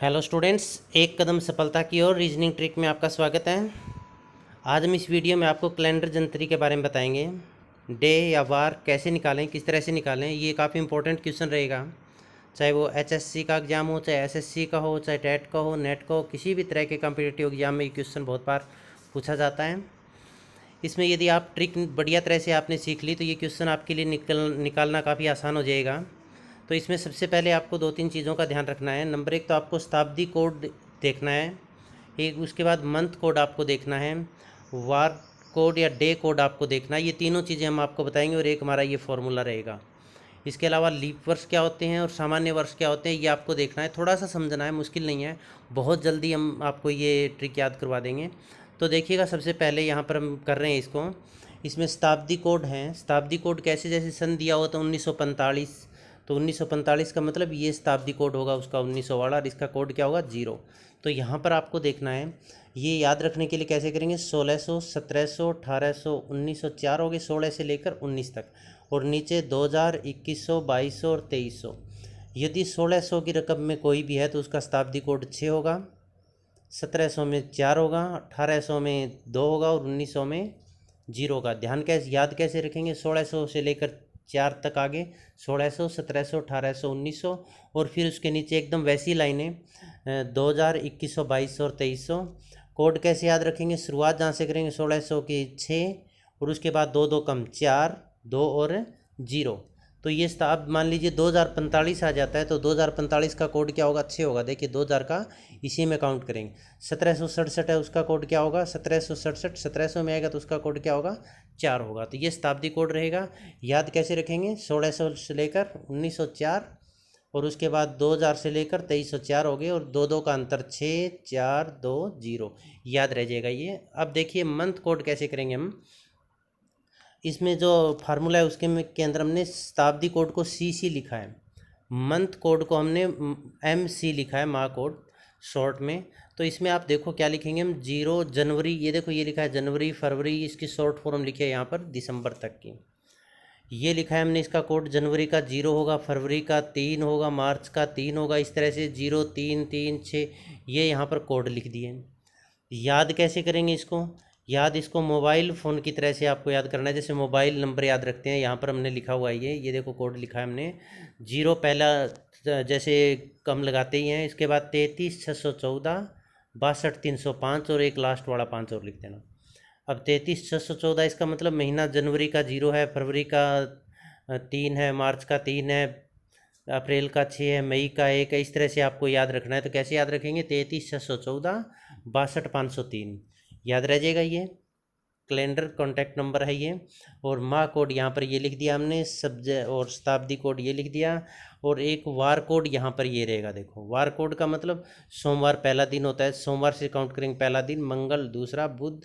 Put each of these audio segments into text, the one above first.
Hello students, एक कदम सफलता की ओर रीजनिंग ट्रिक में आपका स्वागत है। आज हम इस वीडियो में आपको कैलेंडर जंतरी के बारे में बताएंगे। डे या वार कैसे निकालें, किस तरह से निकालें, ये काफ़ी इंपॉर्टेंट क्वेश्चन रहेगा। चाहे वो एचएससी का एग्ज़ाम हो, चाहे एसएससी का हो, चाहे टेट का हो, नेट का हो, किसी भी तरह के कॉम्पिटिटिव एग्जाम में ये क्वेश्चन बहुत बार पूछा जाता है। इसमें यदि आप ट्रिक बढ़िया तरह से आपने सीख ली तो ये क्वेश्चन आपके लिए निकालना काफ़ी आसान हो जाएगा। तो इसमें सबसे पहले आपको दो तीन चीज़ों का ध्यान रखना है। नंबर एक, तो आपको शताब्दी कोड देखना है। एक, उसके बाद मंथ कोड आपको देखना है, वार कोड या डे कोड आपको देखना है। ये तीनों चीज़ें हम आपको बताएंगे और एक हमारा ये फॉर्मूला रहेगा। इसके अलावा लीप वर्ष क्या होते हैं और सामान्य वर्ष क्या होते हैं ये आपको देखना है। थोड़ा सा समझना है, मुश्किल नहीं है, बहुत जल्दी हम आपको ये ट्रिक याद करवा देंगे। तो देखिएगा, सबसे पहले यहाँ पर हम कर रहे हैं इसको। इसमें शताब्दी कोड हैं। शताब्दी कोड कैसे, जैसे सन दिया हो तो 1945, तो 1945 का मतलब ये शताब्दी कोड होगा उसका 1900 वाला, और इसका कोड क्या होगा 0। तो यहाँ पर आपको देखना है। ये याद रखने के लिए कैसे करेंगे, 1600, 1700, 1800, 1904 हो गए, 16 से लेकर 19 तक, और नीचे 2000, 2100, 2200 और 2300। यदि 1600 की रकम में कोई भी है तो उसका शताब्दी कोड 6 होगा, 1700 में 4 होगा, 1800 में 2 होगा और 1900 में 0 होगा। ध्यान कैसे याद कैसे रखेंगे, 1600 से लेकर 4 तक आगे 1600, 1700, 1800, 1900, और फिर उसके नीचे एकदम वैसी लाइनें 2000, 2100, 2200 और 2300। कोड कैसे याद रखेंगे, शुरुआत जहाँ से करेंगे 1600 की 6, और उसके बाद 2 2 कम 4, 2 और 0। तो ये अब मान लीजिए 2045 आ जाता है, तो 2045 का कोड क्या होगा, 6 होगा। देखिए 2000 का इसी में काउंट करेंगे। 1767 है, उसका कोड क्या होगा, 1767, 1700 में आएगा तो उसका कोड क्या होगा, 4 होगा। तो ये शताब्दी कोड रहेगा। याद कैसे रखेंगे, 1600 से लेकर 1904, और उसके बाद 2000 से लेकर 2304 हो गए, और 2 2 का अंतर 6, 4, 2, 0, याद रह जाएगा ये। अब देखिए मंथ कोड कैसे करेंगे हम। इसमें जो फार्मूला है उसके के अंदर हमने शताब्दी कोड को CC लिखा है, मंथ कोड को हमने MC लिखा है, माह कोड शॉर्ट में। तो इसमें आप देखो क्या लिखेंगे हम, 0 जनवरी, ये देखो ये लिखा है जनवरी, फरवरी, इसकी शॉर्ट फॉर्म लिखी है यहाँ पर दिसंबर तक की। ये लिखा है हमने, इसका कोड जनवरी का 0 होगा, फरवरी का 3 होगा, मार्च का 3 होगा, इस तरह से 0 3 3 6, ये यहाँ पर कोड लिख दिए। याद कैसे करेंगे इसको, याद इसको मोबाइल फ़ोन की तरह से आपको याद करना है। जैसे मोबाइल नंबर याद रखते हैं, यहाँ पर हमने लिखा हुआ है ये देखो कोड लिखा है हमने। 0 पहला जैसे कम लगाते ही हैं, इसके बाद 33 614, 62 305, और एक लास्ट वाला 5 और लिख देना। अब 33 614, इसका मतलब महीना जनवरी का 0 है, फरवरी का 3 है, मार्च का 3 है, अप्रैल का 6 है, मई का 1 है। इस तरह से आपको याद रखना है। तो कैसे याद रखेंगे, 33 614, 62 503, याद रह जाएगा। ये कैलेंडर कॉन्टैक्ट नंबर है ये। और माह कोड यहाँ पर ये लिख दिया हमने, और शताब्दी कोड ये लिख दिया, और एक वार कोड यहाँ पर ये रहेगा। देखो वार कोड का मतलब सोमवार पहला दिन होता है, सोमवार से काउंट करेंगे पहला दिन, मंगल दूसरा, बुध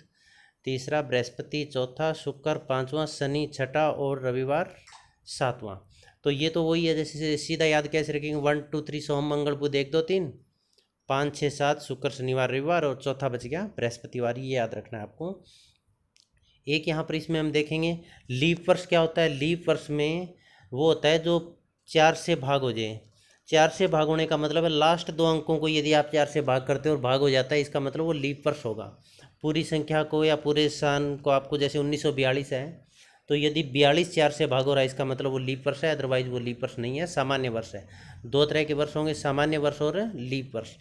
तीसरा, बृहस्पति चौथा, शुक्र पाँचवां, शनि छठा और रविवार सातवां। तो ये तो वही है, जैसे सीधा याद कैसे रखेंगे, 1 2 3 सोम मंगल बुध 1 2 3, 5 6 7 शुक्र शनिवार रविवार, और चौथा बच गया बृहस्पतिवार। ये याद रखना है आपको। एक यहाँ पर इसमें हम देखेंगे लीप वर्ष क्या होता है। लीप वर्ष में वो होता है जो 4 से भाग हो जाए। 4 से भाग होने का मतलब है लास्ट 2 अंकों को यदि आप 4 से भाग करते हो और भाग हो जाता है, इसका मतलब वो लीप वर्ष होगा। पूरी संख्या को या पूरे सान को आपको, जैसे 1942 है, तो यदि 42 4 से भाग हो रहा है, इसका मतलब वो लीप वर्ष है, अदरवाइज वो लीप वर्ष नहीं है, सामान्य वर्ष है। 2 तरह के वर्ष होंगे, सामान्य वर्ष और लीप वर्ष।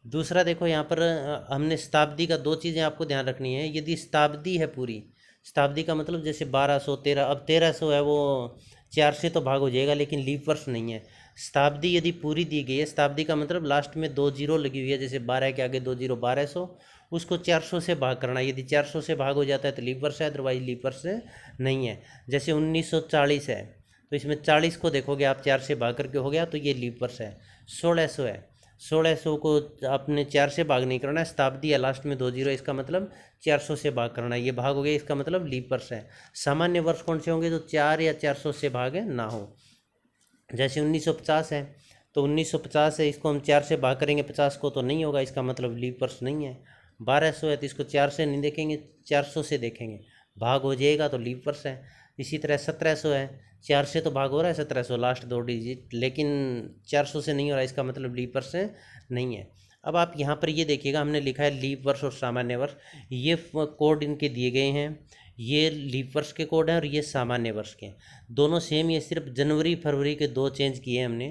दूसरा देखो यहाँ पर हमने शताब्दी का 2 चीज़ें आपको ध्यान रखनी है। यदि शताब्दी है पूरी, शताब्दी का मतलब जैसे 1213, अब 1300 है, वो 4 से तो भाग हो जाएगा लेकिन लीप वर्ष नहीं है। शताब्दी यदि पूरी दी गई है, शताब्दी का मतलब लास्ट में 2 जीरो लगी हुई है, जैसे 12 के आगे 2 जीरो, 1200, उसको 400 से भाग करना है। यदि 400 से भाग हो जाता है तो लीप वर्ष है, अदरवाइज लीप वर्ष नहीं है। जैसे 1940 है, तो इसमें 40 को देखोगे आप 4 से भाग करके हो गया, तो ये लीप वर्ष है। 1600 है, 1600 को आपने 4 से भाग नहीं करना है, शताब्दी है, लास्ट में 2 जीरो, इसका मतलब 400 से भाग करना है, ये भाग हो गया, इसका मतलब लीप वर्ष है। सामान्य वर्ष कौन से होंगे, जो 4 या 400 से भाग ना हो। जैसे 1950 है, तो 1950 है, इसको हम 4 से भाग करेंगे 50 को, तो नहीं होगा, इसका मतलब लीप वर्ष नहीं है। 1200 है, तो इसको 4 से नहीं देखेंगे, 400 से देखेंगे, भाग हो जाएगा तो लीप वर्ष है। इसी तरह 1700 है, 4 से तो भाग हो रहा है 1700 लास्ट 2 डिजिट, लेकिन 400 से नहीं हो रहा, इसका मतलब लीप वर्ष से नहीं है। अब आप यहाँ पर ये देखिएगा, हमने लिखा है लीप वर्ष और सामान्य वर्ष, ये कोड इनके दिए गए हैं, ये लीप वर्ष के कोड हैं और ये सामान्य वर्ष के, दोनों सेम। ये सिर्फ जनवरी फरवरी के 2 चेंज किए हैं हमने।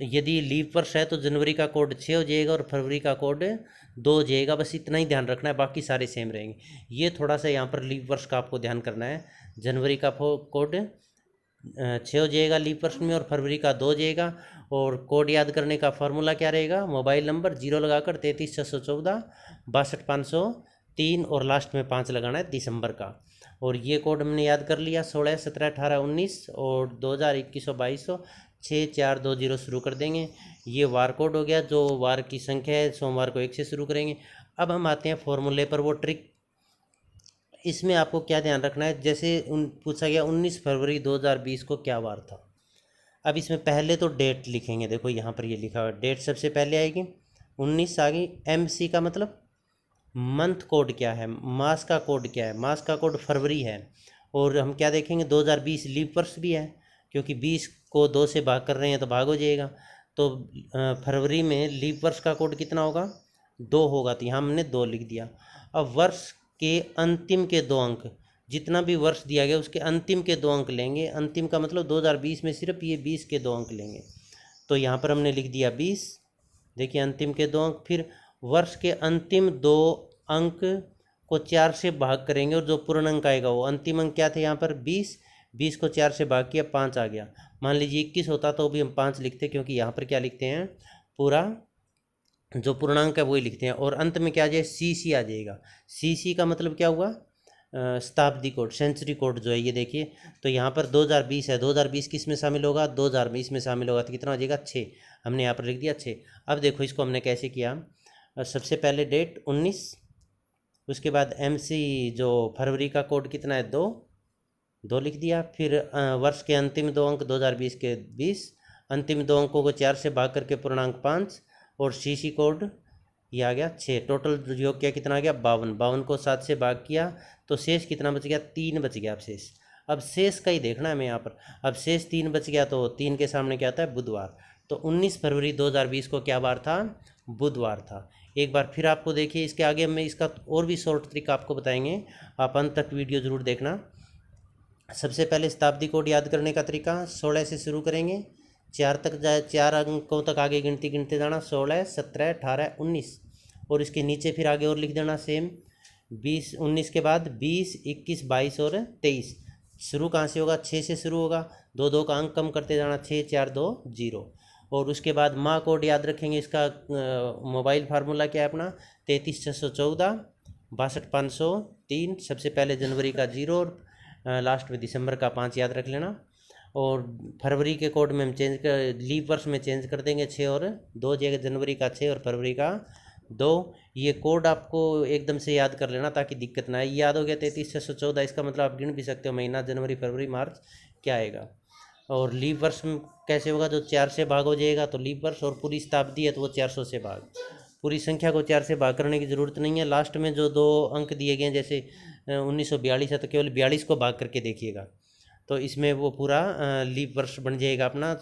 यदि लीप वर्ष है तो जनवरी का कोड 6 हो जाएगा और फरवरी का कोड 2 हो जाएगा, बस इतना ही ध्यान रखना है, बाकी सारे सेम रहेंगे। ये थोड़ा सा यहाँ पर लीप वर्ष का आपको ध्यान करना है, जनवरी का कोड 6 हो जाएगा लीप वर्ष में और फरवरी का 2 हो जाएगा। और कोड याद करने का फार्मूला क्या रहेगा, मोबाइल नंबर 0 लगाकर 33 614 62 503 और लास्ट में 5 लगाना है दिसंबर का। और ये कोड हमने याद कर लिया, 16 17 18 19 और 2021 और 2200 6 4 2 0 शुरू कर देंगे। ये वार कोड हो गया, जो वार की संख्या है, सोमवार को 1 से शुरू करेंगे। अब हम आते हैं फॉर्मूले पर, वो ट्रिक। इसमें आपको क्या ध्यान रखना है, जैसे पूछा गया 19 फरवरी 2020 को क्या वार था। अब इसमें पहले तो डेट लिखेंगे, देखो यहाँ पर ये लिखा हुआ है, डेट सबसे पहले आएगी, 19 आ गई। MC का मतलब मंथ कोड क्या है, मास का कोड क्या है, मास का कोड फरवरी है। और हम क्या देखेंगे, 2020 लीप वर्ष भी है, क्योंकि 20 को 2 से भाग कर रहे हैं तो भाग हो जाएगा। तो फरवरी में लीप वर्ष का कोड कितना होगा, 2 होगा, तो यहाँ हमने 2 लिख दिया। अब वर्ष के अंतिम के 2 अंक, जितना भी वर्ष दिया गया उसके अंतिम के 2 अंक लेंगे। अंतिम का मतलब 2020 में सिर्फ ये 20 के 2 अंक लेंगे, तो यहाँ पर हमने लिख दिया 20। देखिए अंतिम के 2 अंक, फिर वर्ष के अंतिम 2 अंक को 4 से भाग करेंगे और जो पूर्ण अंक आएगा वो अंतिम अंक क्या थे, यहाँ पर 20, 20 को 4 से भाग किया 5 आ गया। मान लीजिए 21 होता तो भी हम 5 लिखते, क्योंकि यहाँ पर क्या लिखते हैं, पूरा जो पूर्णांक है वही लिखते हैं। और अंत में क्या आ जाए, CC आ जाएगा। CC का मतलब क्या हुआ, शताब्दी कोड, सेंचुरी कोड जो है, ये देखिए। तो यहाँ पर 2020 है, 2020 किस में शामिल होगा, 2020 में शामिल होगा, तो कितना हो जाएगा, 6। हमने यहाँ पर लिख दिया 6। अब देखो इसको हमने कैसे किया, सबसे पहले डेट 19, उसके बाद MC जो फरवरी का कोड कितना है, 2 लिख दिया। फिर वर्ष के अंतिम 2 अंक 2020 के 20, अंतिम 2 अंकों को 4 से भाग करके पूर्णांक 5 और CC कोड ये आ गया 6। टोटल योग किया कितना आ गया, 52। 52 को 7 से भाग किया तो शेष कितना बच गया, 3 बच गया। अब शेष, अब शेष का ही देखना है हमें यहाँ पर। अब शेष 3 बच गया, तो 3 के सामने क्या आता है, बुधवार। तो 19 फरवरी 2020 को क्या वार था, बुधवार था। एक बार फिर आपको देखिए, इसके आगे में इसका और भी शॉर्ट ट्रिक आपको बताएंगे, आप अंत तक वीडियो ज़रूर देखना। सबसे पहले शताब्दी कोड याद करने का तरीका, 16 से शुरू करेंगे, 4 तक जाए, 4 अंकों तक आगे गिनती गिनते जाना, 16 17 18 19, और इसके नीचे फिर आगे और लिख देना सेम। 20 19 के बाद 20 21 22 और 23। शुरू कहाँ से होगा, 6 से शुरू होगा, 2 2 का अंक कम करते जाना, 6 4 2 0। और उसके बाद माँ कोड याद रखेंगे, इसका मोबाइल फार्मूला क्या है अपना, 33 614 62 503। सबसे पहले जनवरी का 0 और लास्ट में दिसंबर का 5 याद रख लेना। और फरवरी के कोड में हम चेंज कर, लीप वर्ष में चेंज कर देंगे, 6 और 2 जगह, जनवरी का 6 और फरवरी का 2। ये कोड आपको एकदम से याद कर लेना ताकि दिक्कत ना आए। याद हो गया 33 614, इसका मतलब आप गिन भी सकते हो महीना, जनवरी फरवरी मार्च क्या आएगा। और लीप वर्ष में कैसे होगा, जो 4 से भाग हो जाएगा तो लीप वर्ष, और पूरी शताब्दी है तो वो 400 से भाग। पूरी संख्या को 4 से भाग करने की ज़रूरत नहीं है। लास्ट में जो 2 अंक दिए गए हैं, जैसे 1942 है तो केवल 42 को भाग करके देखिएगा, तो इसमें वो पूरा लीप वर्ष बन जाएगा अपना।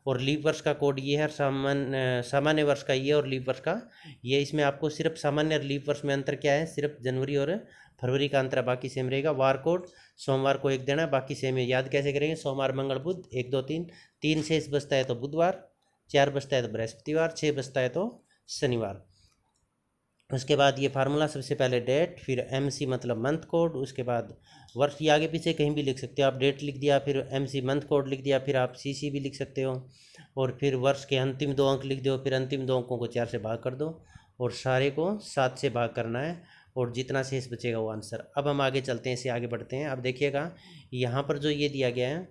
और लीप वर्ष का कोड ये है, सामान्य वर्ष का ये और लीप वर्ष का ये। इसमें आपको सिर्फ सामान्य और लीप वर्ष में अंतर क्या है, सिर्फ जनवरी और फरवरी का अंतर है, बाकी सेम रहेगा। वार कोड सोमवार को 1 देना है, बाकी सेम है। याद कैसे करेंगे, सोमवार मंगल बुध 1 2 3, 3 शेष बचता है तो बुधवार, 4 बचता है तो बृहस्पतिवार, 6 बचता है तो शनिवार। उसके बाद ये फार्मूला, सबसे पहले डेट, फिर MC मतलब मंथ कोड, उसके बाद वर्ष ये आगे पीछे कहीं भी लिख सकते हो आप, डेट लिख दिया, फिर MC मंथ कोड लिख दिया, फिर आप CC भी लिख सकते हो, और फिर वर्ष के अंतिम 2 अंक लिख दो, फिर अंतिम 2 अंकों को 4 से भाग कर दो और सारे को 7 से भाग करना है, और जितना शेष बचेगा वो आंसर। अब हम आगे चलते हैं, इसे आगे बढ़ते हैं। अब देखिएगा यहाँ पर जो ये दिया गया है,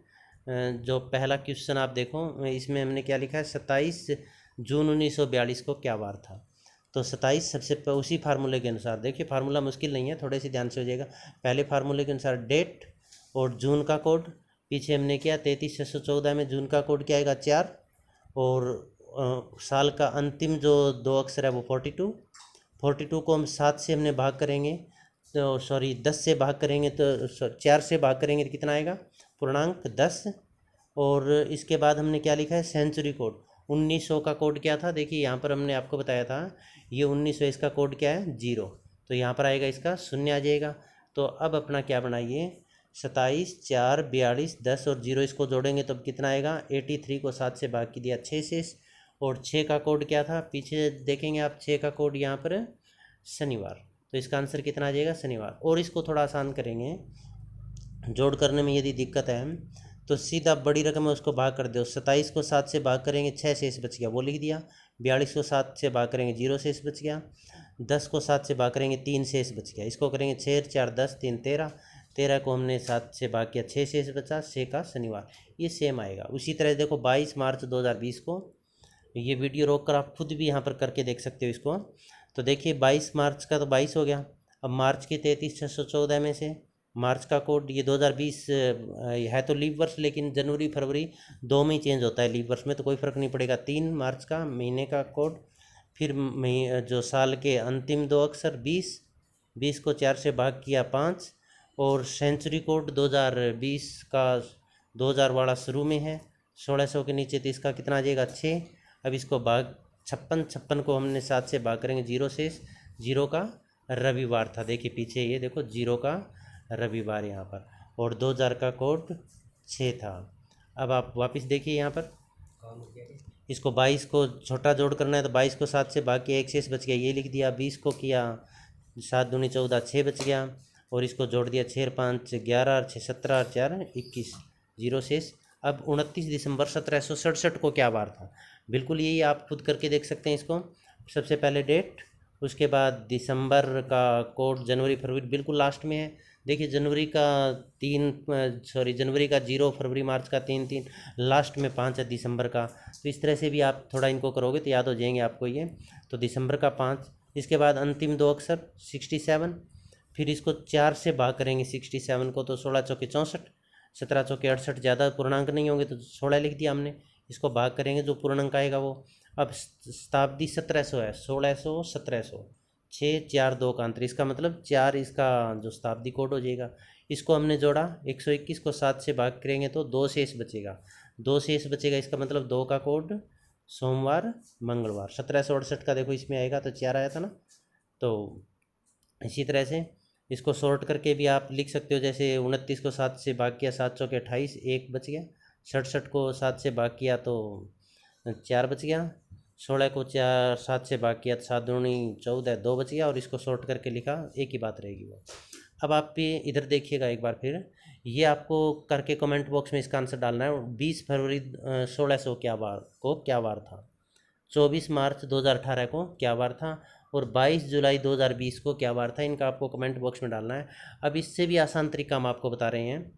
जो पहला क्वेश्चन आप देखो, इसमें हमने क्या लिखा है, 27 जून 1942 को क्या वार था। तो 27 सबसे उसी फार्मूले के अनुसार, देखिए फार्मूला मुश्किल नहीं है, थोड़े से ध्यान से हो जाएगा। पहले फार्मूले के अनुसार डेट और जून का कोड, पीछे हमने किया 33 614 में जून का कोड क्या आएगा, 4, और साल का अंतिम जो 2 अक्षर है वो 42 को हम 7 से हमने भाग करेंगे तो सॉरी 10 से भाग करेंगे तो 4 से भाग करेंगे तो कितना आएगा, पूर्णांक 10। और इसके बाद हमने क्या लिखा है, सेंचुरी कोड। 1900 का कोड क्या था, देखिए यहाँ पर हमने आपको बताया था, ये 1900 इसका कोड क्या है, 0। तो यहाँ पर आएगा इसका 0 आ जाएगा। तो अब अपना क्या बनाइए, 27, 4, 42, 10 और 0 इसको जोड़ेंगे तो कितना आएगा, 83 को 7 से भाग किया 6 से। और 6 का कोड क्या था, पीछे देखेंगे आप, 6 का कोड यहाँ पर शनिवार। तो इसका आंसर कितना आ जाएगा, शनिवार। और इसको थोड़ा आसान करेंगे, जोड़ करने में यदि दिक्कत है तो सीधा बड़ी रकम है उसको भाग कर दो। 27 को 7 से भाग करेंगे 6 शेष बच गया, वो लिख दिया। 42 को 7 से भाग करेंगे 0 शेष बच गया। 10 को 7 से भाग करेंगे 3 शेष बच गया। इसको करेंगे 6 4 10 3 13। 13 को हमने 7 से भाग किया 6 शेष बचा, 6 का शनिवार। ये सेम आएगा। उसी तरह देखो 22 मार्च 2020 को, ये वीडियो रोक कर आप खुद भी यहाँ पर करके देख सकते हो इसको। तो देखिए 22 मार्च का तो 22 हो गया। अब मार्च की 33,614 में से मार्च का कोड, ये 2020 है तो लीप वर्ष, लेकिन जनवरी फरवरी दो में ही चेंज होता है, लीप वर्ष में तो कोई फ़र्क नहीं पड़ेगा। 3 मार्च का महीने का कोड, फिर जो साल के अंतिम 2 अक्षर 20, 20 को 4 से भाग किया 5। और सेंचुरी कोड 2020 का 2000 वाला शुरू में है, 1600 के नीचे, तो इसका कितना आ जाएगा, 6। अब इसको भाग 56, 56 को हमने 7 से भाग करेंगे 0 से। 0 का रविवार था, देखिए पीछे ये देखो 0 का रविवार यहाँ पर। और 2000 का कोड 6 था। अब आप वापस देखिए यहाँ पर, इसको 22 को छोटा जोड़ करना है तो 22 को 7 से भाग के 1 शेष बच गया, ये लिख दिया। 20 को किया 7 दूनी 14, 6 बच गया। और इसको जोड़ दिया 6 5 11, 6 17, 4 21, 0 शेष। अब 29 दिसंबर 1767 को क्या वार था, बिल्कुल यही आप खुद करके देख सकते हैं इसको। सबसे पहले डेट, उसके बाद दिसंबर का कोड, जनवरी फरवरी बिल्कुल लास्ट में है। देखिए जनवरी का 0, फरवरी मार्च का 3 लास्ट में 5 है दिसंबर का। तो इस तरह से भी आप थोड़ा इनको करोगे तो याद हो जाएंगे आपको ये। तो दिसंबर का 5, इसके बाद अंतिम 2 अक्षर 67। फिर इसको 4 से भाग करेंगे 67 को, तो 16 चौके 64, 17 चौके 68, ज़्यादा पूर्णांक नहीं होंगे तो 16 लिख दिया हमने। इसको भाग करेंगे जो पूर्णांक आएगा वो। अब शताब्दी 1700 है, 1600 1700, 6 4 2 का अंतर, इसका मतलब 4 इसका जो शताब्दी कोड हो जाएगा। इसको हमने जोड़ा 121 को 7 से भाग करेंगे तो 2 शेष बचेगा, 2 शेष बचेगा, इसका मतलब 2 का कोड सोमवार मंगलवार। 1768 का देखो इसमें आएगा तो 4 आया था ना। तो इसी तरह से इसको शॉर्ट करके भी आप लिख सकते हो, जैसे 29 को 7 से भाग किया 7 चौके 28, 1 बच गया। 67 को 7 से भाग किया तो 4 बच गया। 16 को 7 से भाग किया तो 7 दूनी 14, 2 बच गया। और इसको शॉर्ट करके लिखा, एक ही बात रहेगी वो। अब आप भी इधर देखिएगा एक बार फिर, ये आपको करके कमेंट बॉक्स में इसका आंसर डालना है। 20 फरवरी 1600 क्या वार था, 24 मार्च 2018 को क्या वार था, और 22 जुलाई 2020 को क्या वार था, इनका आपको कमेंट बॉक्स में डालना है। अब इससे भी आसान तरीका हम आपको बता रहे हैं।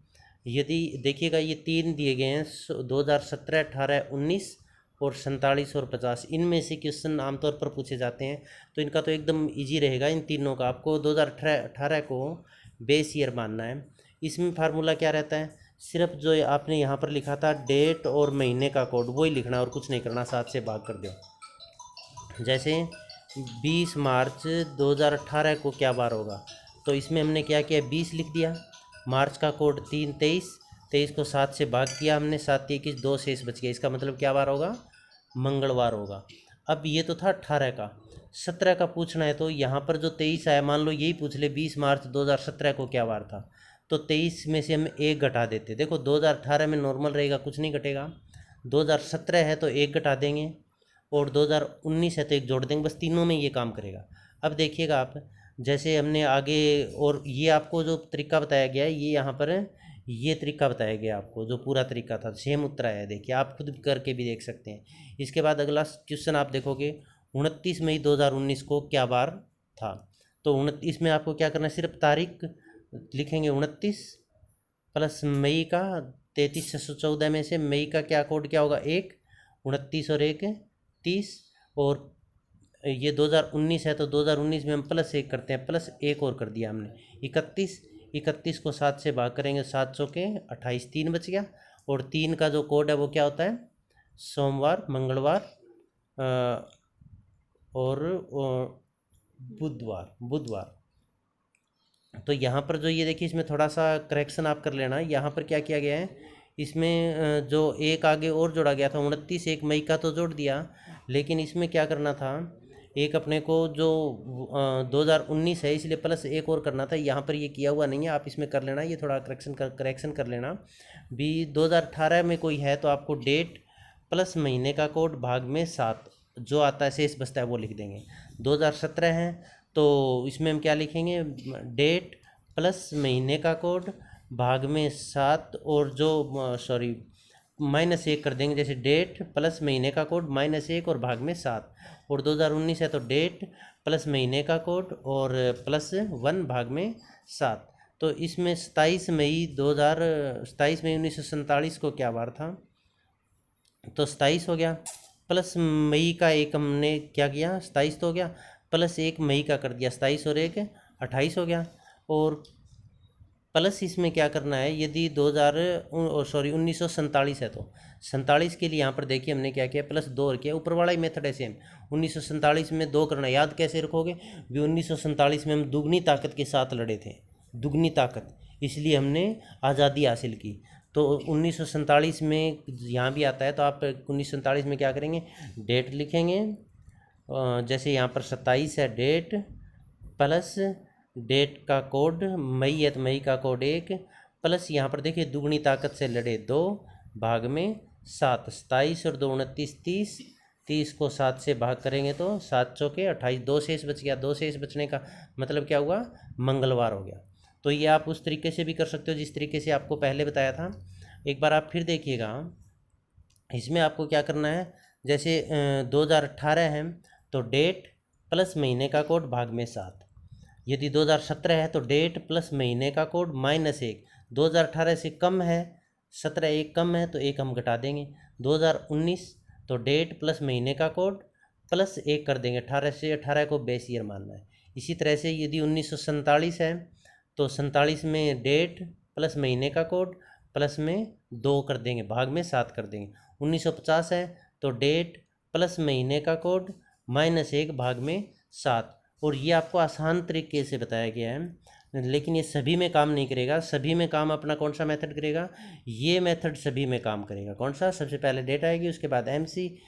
यदि देखिएगा ये 3 दिए गए हैं, 2017, 18, 19 और 47 और 50, इनमें से क्वेश्चन आमतौर पर पूछे जाते हैं। तो इनका तो एकदम इजी रहेगा इन तीनों का। आपको 2018 को बेस ईयर मानना है। इसमें फार्मूला क्या रहता है, सिर्फ जो आपने यहाँ पर लिखा था डेट और महीने का कोड वही लिखना और कुछ नहीं करना, 7 से भाग कर दो। जैसे 20 मार्च 2018 को क्या बार होगा, तो इसमें हमने क्या किया, 20 लिख दिया। मार्च का कोड 3 23, 23 को 7 से भाग किया हमने, 7 21, 2 शेष बच गया, इसका मतलब क्या बार होगा, मंगलवार होगा। अब ये तो था 18 का, 17 का पूछना है तो यहाँ पर जो 23 आया, मान लो यही पूछ ले 20 मार्च 2017 को क्या बार था, तो 23 में से हम 1 घटा देते। देखो 2018 में नॉर्मल रहेगा, कुछ नहीं घटेगा। 2017 है तो 1 घटा देंगे, और 2019 है तो 1 जोड़ देंगे, बस तीनों में ये काम करेगा। अब देखिएगा आप, जैसे हमने आगे, और ये आपको जो तरीका बताया गया है, ये यहाँ पर ये तरीका बताया गया आपको, जो पूरा तरीका था सेम उत्तर आया है, देखिए आप खुद करके भी देख सकते हैं। इसके बाद अगला क्वेश्चन आप देखोगे, 29 मई 2019 को क्या बार था, तो 29 में आपको क्या करना है, सिर्फ तारीख लिखेंगे 29 प्लस मई का 33,614 में से मई का क्या कोड क्या होगा, 1, 29 और 1 30। और ये 2019 है तो 2019 में हम +1 करते हैं, +1 और कर दिया हमने 31। 31 को 7 से भाग करेंगे, 7 चौके 28, 3 बच गया। और 3 का जो कोड है वो क्या होता है, सोमवार मंगलवार और बुधवार। तो यहाँ पर जो ये देखिए इसमें थोड़ा सा करेक्शन आप कर लेना। यहाँ पर क्या किया गया है, इसमें जो एक आगे और जोड़ा गया था 29 1 मई का तो जोड़ दिया, लेकिन इसमें क्या करना था, एक अपने को जो 2019 है इसलिए प्लस एक और करना था। यहाँ पर ये किया हुआ नहीं है, आप इसमें कर लेना, ये थोड़ा करेक्शन कर लेना भी। 2018 में कोई है तो आपको डेट प्लस महीने का कोड भाग में 7 जो आता है शेष बचता है वो लिख देंगे। 2017 है तो इसमें हम क्या लिखेंगे, डेट प्लस महीने का कोड भाग में 7 और जो सॉरी -1 कर देंगे, जैसे डेट प्लस महीने का कोड -1 और भाग में 7। और 2019 है तो डेट प्लस महीने का कोड और +1 भाग में 7। तो इसमें 27 मई 1947 को क्या वार था, तो 27 हो गया, प्लस मई का एक हमने क्या किया, 27 तो हो गया, प्लस 1 मई का कर दिया 27 और 1 28 हो गया। और प्लस इसमें क्या करना है, यदि 1947 है तो 47 के लिए यहाँ पर देखिए हमने क्या किया, +2 और किया, ऊपर वाला ही मेथड है सेम। 1947 में 2 करना, याद कैसे रखोगे भी, 1947 में हम दुगनी ताकत के साथ लड़े थे, दुगनी ताकत, इसलिए हमने आज़ादी हासिल की। तो 1947 में यहाँ भी आता है तो आप 1947 में क्या करेंगे, डेट लिखेंगे, जैसे यहाँ पर 27 है डेट प्लस डेट का कोड मई है तो मई का कोड 1 प्लस यहाँ पर देखिए दुगनी ताकत से लड़े 2 भाग में 7। 27 और 2 29 30, 30 को 7 से भाग करेंगे तो 7 चौके 28, 2 शेष बच गया। 2 शेष बचने का मतलब क्या हुआ, मंगलवार हो गया। तो ये आप उस तरीके से भी कर सकते हो जिस तरीके से आपको पहले बताया था। एक बार आप फिर देखिएगा, इसमें आपको क्या करना है, जैसे 2018 है तो डेट प्लस महीने का कोड भाग में 7। यदि 2017 है तो डेट प्लस महीने का कोड -1। 2018 से कम है, 17 एक कम है तो एक हम घटा देंगे। 2019 तो डेट प्लस महीने का कोड +1 कर देंगे, 18 से 18 को बेस ईयर मानना है। इसी तरह से यदि 1947 है तो 47 में डेट प्लस महीने का कोड प्लस में 2 कर देंगे, भाग में 7 कर देंगे। 1950 है तो डेट प्लस महीने का कोड -1 भाग में 7। और ये आपको आसान तरीके से बताया गया है, लेकिन ये सभी में काम नहीं करेगा। सभी में काम अपना कौन सा मेथड करेगा, ये मेथड सभी में काम करेगा। कौन सा, सबसे पहले डेट आएगी, उसके बाद MC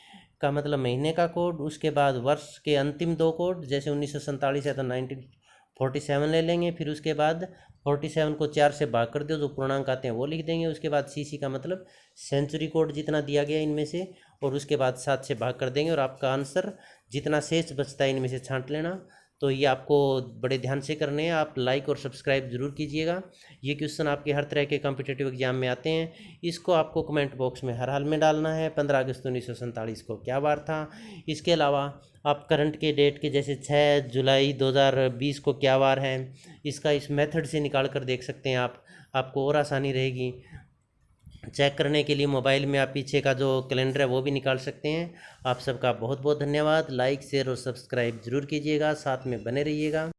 का मतलब महीने का कोड, उसके बाद वर्ष के अंतिम 2 कोड, जैसे 1947 है तो 1947 ले लेंगे, फिर उसके बाद 47 को 4 से भाग कर दो, जो पूर्णांक आते हैं वो लिख देंगे। उसके बाद CC का मतलब सेंचुरी कोड जितना दिया गया इनमें से, और उसके बाद 7 से भाग कर देंगे और आपका आंसर जितना शेष बचता है इनमें से छांट लेना। तो ये आपको बड़े ध्यान से करने हैं, आप लाइक और सब्सक्राइब जरूर कीजिएगा। ये क्वेश्चन आपके हर तरह के कॉम्पिटिटिव एग्जाम में आते हैं, इसको आपको कमेंट बॉक्स में हर हाल में डालना है। 15 अगस्त 1947 को क्या वार था। इसके अलावा आप करंट के डेट के जैसे 6 जुलाई 2020 को क्या वार है, इसका इस मेथड से निकाल कर देख सकते हैं आप, आपको और आसानी रहेगी। चेक करने के लिए मोबाइल में आप पीछे का जो कैलेंडर है वो भी निकाल सकते हैं। आप सबका बहुत बहुत धन्यवाद। लाइक शेयर और सब्सक्राइब जरूर कीजिएगा, साथ में बने रहिएगा।